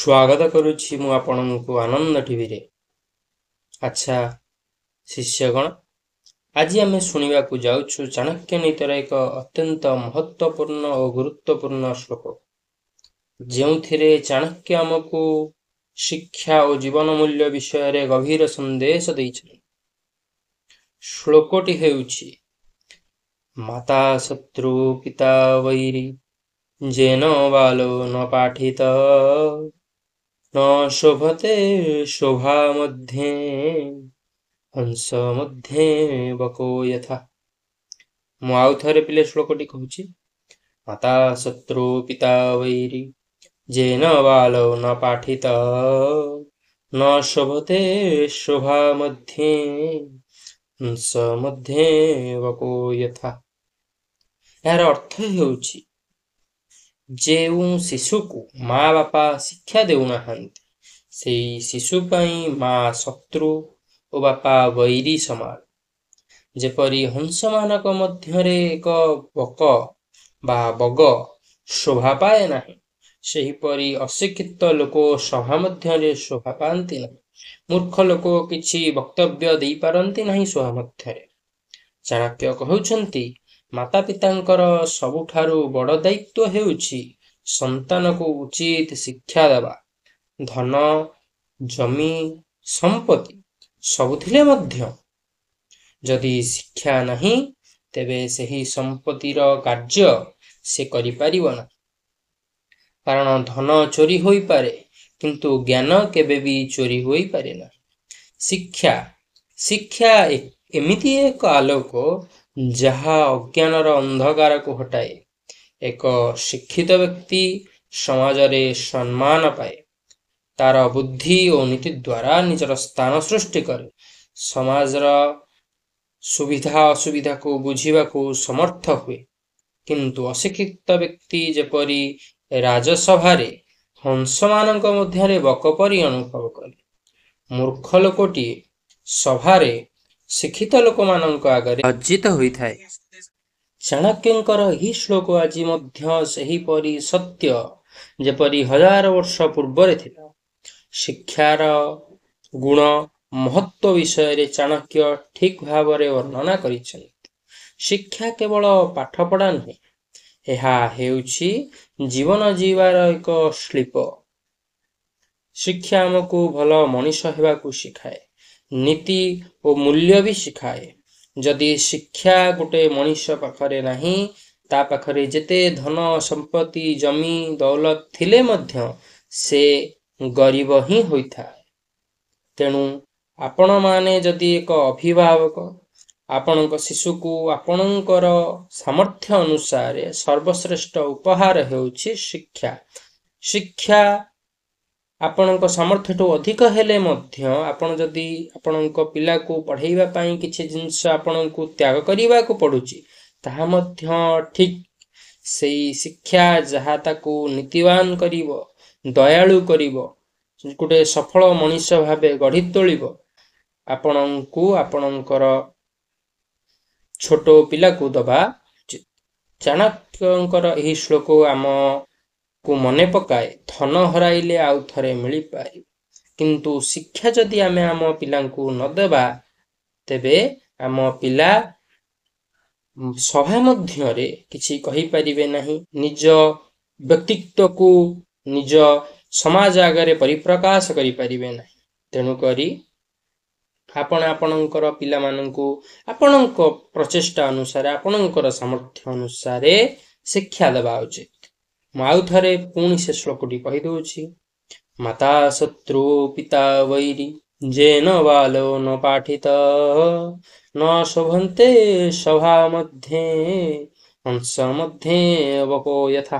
स्वागत करुछि मु आपनकु आनंद टीवी रे। अच्छा शिष्यगण, आज आम शुणा जाऊँ चाणक्य नीतिर एक अत्यंत महत्वपूर्ण और गुरुत्वपूर्ण श्लोक जो चाणक्य आमको शिक्षा और जीवन मूल्य विषय रे गभीर संदेश देइछन। श्लोकटी हेउछि माता शत्रु पिता वैरी जेन बालो न पाठित न शोभते शोभा मध्ये हंस मध्ये बको यथा। मु आउ थरे पिले श्लोकटी कहूछि माता शत्रु पिता वैरी जेन बालो न पाठित न शोभते शोभा मध्ये हंस मध्ये बको यथा। यार अर्थ हेउछि जेउ शिशु को माँ बापा शिक्षा देउना हंती से शिशु पाई माँ शत्रु और बापा वैरी समान। जेपरी हंस मानक मध्यरे एक बक बा बग शोभा पाए नाही, सेहीपरि अशिक्षित लोक सभा मध्यरे शोभा पाती नहीं। मूर्ख लोक किछि वक्तव्य देई पारंती नहीं सभा मध्यरे। चाणक्य कहउछंती माता पितांकर सबुठारु बड़ दायित्व हेउछि संतान को उचित शिक्षा देवा। धन जमी संपत्ति सबुथिले मध्य जदि शिक्षा नहीं तेबे सही संपत्तिर कार्य से करि परिबो ना। कारण धन चोरी होई पारे किंतु ज्ञान केबे भी चोरी होई पारे ना। शिक्षा शिक्षा एमिति एक आलोक जहा अज्ञानर अंधकार को हटाए। एक शिक्षित व्यक्ति समाज रे सम्मान पाए, तार बुद्धि और नीति द्वारा निजर स्थान सृष्टि करे, समाज रा सुविधा असुविधा को बुझीबा को समर्थ हुए। किंतु अशिक्षित व्यक्ति जेपरी राजसभा रे हंस मानक मध्यरे बकपरी अनुभव करे। मूर्ख लोकटी सभा रे शिक्षित लोक मानक आगरे लज्जित होई थाए। चाणक्यंकर ही श्लोक आज मध्य सही परी सत्य जेपरी हजार वर्ष पूर्व रे थिला। शिक्षार गुण महत्व विषय रे चाणक्य ठीक भाव रे वर्णना करिछन्ति। शिक्षा केवल पाठ पढ़ा नहीं, एहा हेउछि जीवन जीवार एक शिल्प। शिक्षा हमको भल मनीष हेबा को शिखाए, नीति और मूल्य भी शिखाए। जदि शिक्षा गोटे मनीष पाखरे नहीं, ता पाखरे जेते धन संपत्ति जमी दौलत थिले मध्य से गरीब ही होइथाए। तेणु आपण माने जदि एक अभिभावक आपणक शिशु को आपणकर सामर्थ्य अनुसार सर्वश्रेष्ठ उपहार हेउछि शिक्षा। शिक्षा आपणक सामर्थ्य तो अधिक हेले मध्य आपण जदि आपणक पिला को पढ़ाइबा पाई किछि जिंस आपणक त्याग करिबा को पडुछि, ताहा मध्य ठीक सेई शिक्षा जहा ताको नीतिवान करिवो, दयालु करिवो, गोटे सफल मनीष भाबे गढ़ी तोलिवो। आपणकु आपणकर छोटो पिला को दबा उचित। चाणक्यंकर एही श्लोक आम को मने पकाए धन हराइले आउ थरे मिली पारि, किंतु शिक्षा जदि आमे आम पिलांकु न देबा तेबे आम पिला सभा मध्यरे किछि कहि परिबे नहीं, निज व्यक्तित्व को निज समाज आगरे परिप्रकाश करि परिबे नहीं। तेणु करी आपण आपणकर पिला मानंकु आपणक प्रचेष्टा अनुसार आपणकर सामर्थ्य अनुसार शिक्षा देबा उचित। आउ थरे पुणी से श्लोकटी कहि दउछि माता शत्रु पिता वैरी जेन बालो न पाठित न शोभन्ते सभा मध्ये हंस मध्ये बको यथा।